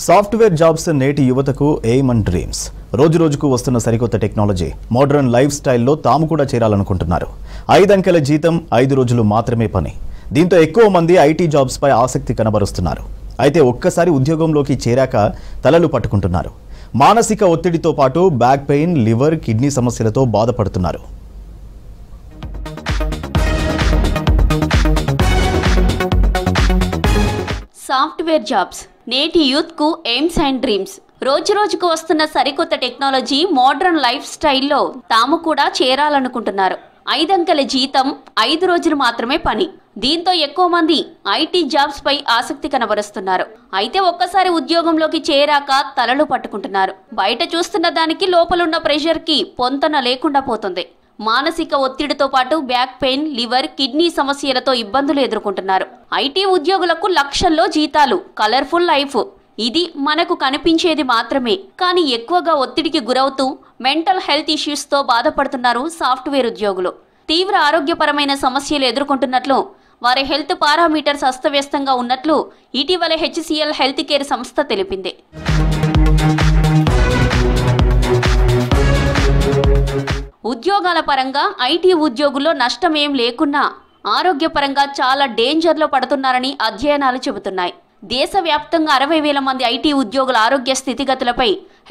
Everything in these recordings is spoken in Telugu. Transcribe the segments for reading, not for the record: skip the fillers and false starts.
సాఫ్ట్వేర్ జాబ్స్ నేటి యువతకు ఎయిమ్ అండ్ డ్రీమ్స్. రోజు రోజుకు వస్తున్న సరికొత్త టెక్నాలజీ, మోడర్న్ లైఫ్ స్టైల్లో తాము కూడా చేరాలనుకుంటున్నారు. 5 అంకెల జీతం, 5 రోజులు మాత్రమే పని. దీంతో ఎక్కువ మంది ఐటీ జాబ్స్ పై ఆసక్తి కనబరుస్తున్నారు. అయితే ఒక్కసారి ఉద్యోగంలోకి చేరాక తలలు పట్టుకుంటున్నారు. మానసిక ఒత్తిడితో పాటు బ్యాక్ పెయిన్, లివర్, కిడ్నీ సమస్యలతో బాధపడుతున్నారు. సాఫ్ట్వేర్ జాబ్స్ నేటి యూత్కు ఎయిమ్స్ అండ్ డ్రీమ్స్. రోజు రోజుకు వస్తున్న సరికొత్త టెక్నాలజీ, మోడర్న్ లైఫ్ స్టైల్లో తాము కూడా చేరాలనుకుంటున్నారు. 5 అంకెల జీతం, 5 రోజులు మాత్రమే పని. దీంతో ఎక్కువ మంది ఐటీ జాబ్స్ పై ఆసక్తి కనబరుస్తున్నారు. అయితే ఒక్కసారి ఉద్యోగంలోకి చేరాక తలలు పట్టుకుంటున్నారు. బయట చూస్తున్న దానికి లోపలున్న ప్రెషర్ కి పొంతన లేకుండా పోతుంది. మానసిక ఒత్తిడితో పాటు బ్యాక్ పెయిన్, లివర్, కిడ్నీ సమస్యలతో ఇబ్బందులు ఎదుర్కొంటున్నారు. ఐటీ ఉద్యోగులకు లక్షల్లో జీతాలు, కలర్ఫుల్ లైఫ్, ఇది మనకు కనిపించేది మాత్రమే. కానీ ఎక్కువగా ఒత్తిడికి గురవుతూ మెంటల్ హెల్త్ ఇష్యూస్తో బాధపడుతున్నారు సాఫ్ట్వేర్ ఉద్యోగులు. తీవ్ర ఆరోగ్యపరమైన సమస్యలు ఎదుర్కొంటున్నట్లు, వారి హెల్త్ పారామీటర్స్ అస్తవ్యస్తంగా ఉన్నట్లు ఇటీవల HCL హెల్త్ కేర్ సంస్థ తెలిపింది. ఉద్యోగాల పరంగా ఐటీ ఉద్యోగుల్లో నష్టమేం లేకున్నా ఆరోగ్యపరంగా చాలా డేంజర్లో పడుతున్నారని అధ్యయనాలు చెబుతున్నాయి. దేశవ్యాప్తంగా 60,000 మంది ఐటీ ఉద్యోగుల ఆరోగ్య స్థితిగతులపై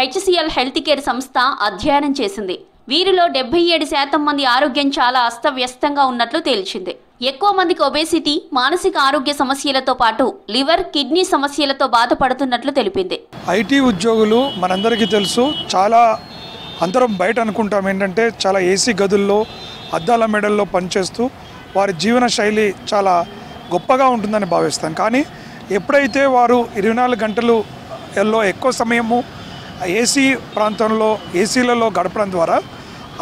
HCL హెల్త్ కేర్ సంస్థ అధ్యయనం చేసింది. వీరిలో 77% మంది ఆరోగ్యం చాలా అస్తవ్యస్తంగా ఉన్నట్లు తేల్చింది. ఎక్కువ మందికి ఒబేసిటీ, మానసిక ఆరోగ్య సమస్యలతో పాటు లివర్, కిడ్నీ సమస్యలతో బాధపడుతున్నట్లు తెలిపింది. ఐటీ ఉద్యోగులు మనందరికీ తెలుసు, చాలా అందరం బయట అనుకుంటాం ఏంటంటే చాలా ఏసీ గదుల్లో, అద్దాల మెడల్లో పనిచేస్తూ వారి జీవన శైలి చాలా గొప్పగా ఉంటుందని భావిస్తాం. కానీ ఎప్పుడైతే వారు 24 గంటలలో ఎక్కువ సమయము ఏసీ ప్రాంతంలో, ఏసీలలో గడపడం ద్వారా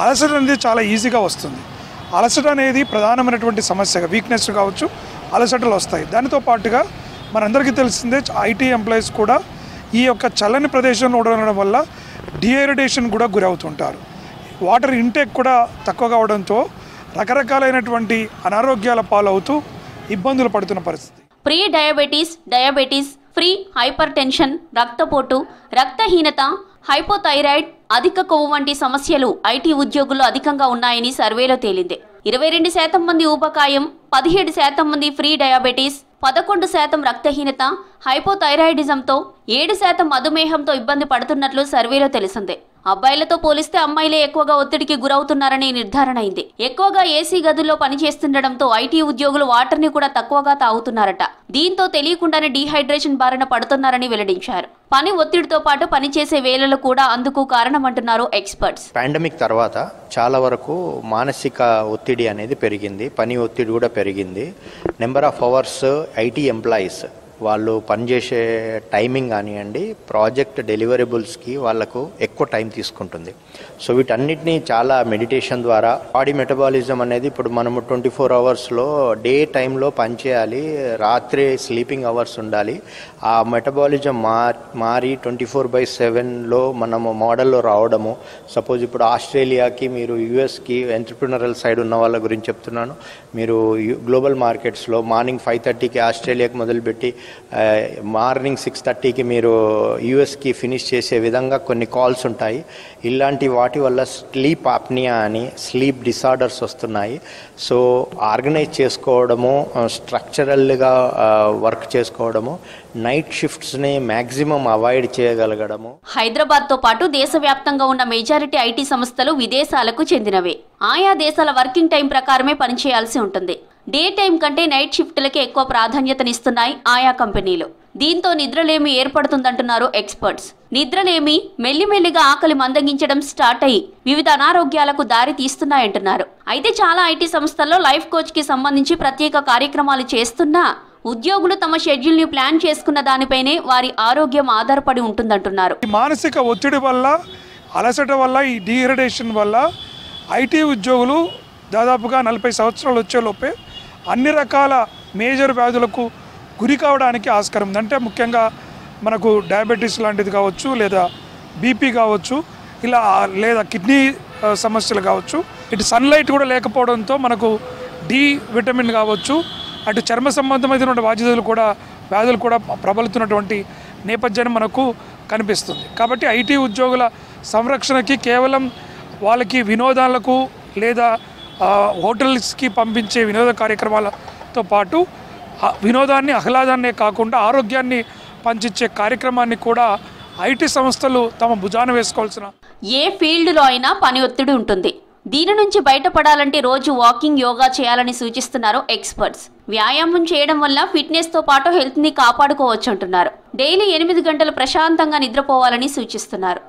అలసట అనేది చాలా ఈజీగా వస్తుంది. అలసట అనేది ప్రధానమైనటువంటి సమస్య, వీక్నెస్ కావచ్చు, అలసటలు వస్తాయి. దానితో పాటుగా మనందరికీ తెలిసిందే ఐటీ ఎంప్లాయీస్ కూడా ఈ యొక్క చల్లని ప్రదేశంలో ఉండడం వల్ల డిహైడ్రేషన్ కూడా గురవుతుంటారు. వాటర్ ఇంటేక్ కూడా తక్కువగా అవడంతో రకరకాలైనటువంటి అనారోగ్యాల పాలవుతూ ఇబ్బందులు పడుతున్న పరిస్థితి. Pre diabetes, free hyper tension, రక్తపోటు, రక్తహీనత, హైపోథైరాయిడ్, అధిక కొవ్వు వంటి సమస్యలు ఐటీ ఉద్యోగుల్లో అధికంగా ఉన్నాయని సర్వేలో తేలింది. 22% మంది ఊబకాయం, 17% మంది ఫ్రీ డయాబెటీస్, 11% రక్తహీనత, హైపోథైరాయిడిజంతో, 7% మధుమేహంతో ఇబ్బంది పడుతున్నట్లు సర్వేలో తెలిసింది. అబ్బాయిలతో పోలిస్తే అమ్మాయిలే ఎక్కువగా ఒత్తిడికి గురవుతున్నారని నిర్ధారణ అయింది. ఎక్కువగా ఏసీ గదుల్లో పనిచేస్తుండటంతో ఐటీ ఉద్యోగులు వాటర్ని కూడా తక్కువగా తాగుతున్నారట. దీంతో తెలియకుండానే డీహైడ్రేషన్ బారిన పడుతున్నారని వెల్లడించారు. పని ఒత్తిడితో పాటు పనిచేసే వేళలు కూడా అందుకు కారణమంటున్నారు ఎక్స్పర్ట్స్. పాండమిక్ తర్వాత చాలా వరకు మానసిక ఒత్తిడి అనేది పెరిగింది, పని ఒత్తిడి కూడా పెరిగింది. Number of hours IT employees వాళ్ళు పనిచేసే టైమింగ్ కానివ్వండి, ప్రాజెక్ట్ డెలివరబుల్స్కి వాళ్ళకు ఎక్కువ టైం తీసుకుంటుంది. సో వీటన్నిటినీ చాలా మెడిటేషన్ ద్వారా బాడీ మెటబాలిజం అనేది ఇప్పుడు మనము 24 అవర్స్లో డే టైంలో పనిచేయాలి, రాత్రి స్లీపింగ్ అవర్స్ ఉండాలి. ఆ మెటబాలిజం మారి 24/7లో మనము మోడల్లో రావడము. సపోజ్ ఇప్పుడు ఆస్ట్రేలియాకి, మీరు యుఎస్కి ఎంటర్ప్రినరల్ సైడ్ ఉన్న వాళ్ళ గురించి చెప్తున్నాను. మీరు గ్లోబల్ మార్కెట్స్లో మార్నింగ్ 5:30కి ఆస్ట్రేలియాకి మొదలుపెట్టి మార్నింగ్ 6:30కి మీరు యుఎస్కి ఫినిష్ చేసే విధంగా కొన్ని కాల్స్ ఉంటాయి. ఇలాంటి వాటి వల్ల స్లీప్ ఆప్నియా అని, స్లీప్ డిసార్డర్స్ వస్తున్నాయి. సో ఆర్గనైజ్ చేసుకోవడము, స్ట్రక్చరల్గా వర్క్ చేసుకోవడము, నైట్ షిఫ్ట్స్ని మ్యాక్సిమం అవాయిడ్ చేయగలగడము. హైదరాబాద్తో పాటు దేశవ్యాప్తంగా ఉన్న మెజారిటీ ఐటీ సంస్థలు విదేశాలకు చెందినవే. ఆయా దేశాల వర్కింగ్ టైం ప్రకారమే పనిచేయాల్సి ఉంటుంది. డే టైం కంటే నైట్ షిఫ్ట్లకే ఎక్కువ ప్రాధాన్యతనిస్తున్నాయి ఆయా కంపెనీలు. దీంతో నిద్రలేమి ఏర్పడుతుందంటున్నారు ఎక్స్పర్ట్స్. నిద్రలేమి మెల్లిమెల్లిగా ఆకలి మందగించడం స్టార్ట్ అయ్యి వివిధ అనారోగ్యాలకు దారి తీస్తున్నాయంటున్నారు. అయితే చాలా ఐటీ సంస్థల్లో లైఫ్ కోచ్ కి సంబంధించి ప్రత్యేక కార్యక్రమాలు చేస్తున్నా ఉద్యోగులు తమ షెడ్యూల్ ని ప్లాన్ చేసుకున్న దానిపైనే వారి ఆరోగ్యం ఆధారపడి ఉంటుందంటున్నారు. మానసిక ఒత్తిడి వల్ల, అలసట వల్ల, ఈ డిహైడ్రేషన్ వల్ల ఐటీ ఉద్యోగులు దాదాపుగా 40 సంవత్సరాలు వచ్చేలోపే అన్ని రకాల మేజర్ వ్యాధులకు గురి కావడానికి ఆస్కారం ఉంది. అంటే ముఖ్యంగా మనకు డయాబెటీస్ లాంటిది కావచ్చు, లేదా బీపీ కావచ్చు, ఇలా లేదా కిడ్నీ సమస్యలు కావచ్చు. ఇటు సన్లైట్ కూడా లేకపోవడంతో మనకు డి విటమిన్ కావచ్చు, అటు చర్మ సంబంధమైనటువంటి వ్యాధులు కూడా ప్రబలుతున్నటువంటి నేపథ్యాన్ని మనకు కనిపిస్తుంది. కాబట్టి ఐటీ ఉద్యోగుల సంరక్షణకి కేవలం వాళ్ళకి వినోదాలకు లేదా హోటల్స్కి పంపించే వినోద కార్యక్రమాలతో పాటు వినోదాన్ని ఆహ్లాదాన్నే కాకుండా ఆరోగ్యాన్ని పంచించే కార్యక్రమాన్ని కూడా ఐటీ సంస్థలు తమ భుజాన వేసుకోవాల్సిన. ఏ ఫీల్డ్లో అయినా పని ఒత్తిడి ఉంటుంది. దీని నుంచి బయటపడాలంటే రోజు వాకింగ్, యోగా చేయాలని సూచిస్తున్నారు ఎక్స్పర్ట్స్. వ్యాయామం చేయడం వల్ల ఫిట్నెస్తో పాటు హెల్త్ని కాపాడుకోవచ్చు అంటున్నారు. డైలీ 8 గంటలు ప్రశాంతంగా నిద్రపోవాలని సూచిస్తున్నారు.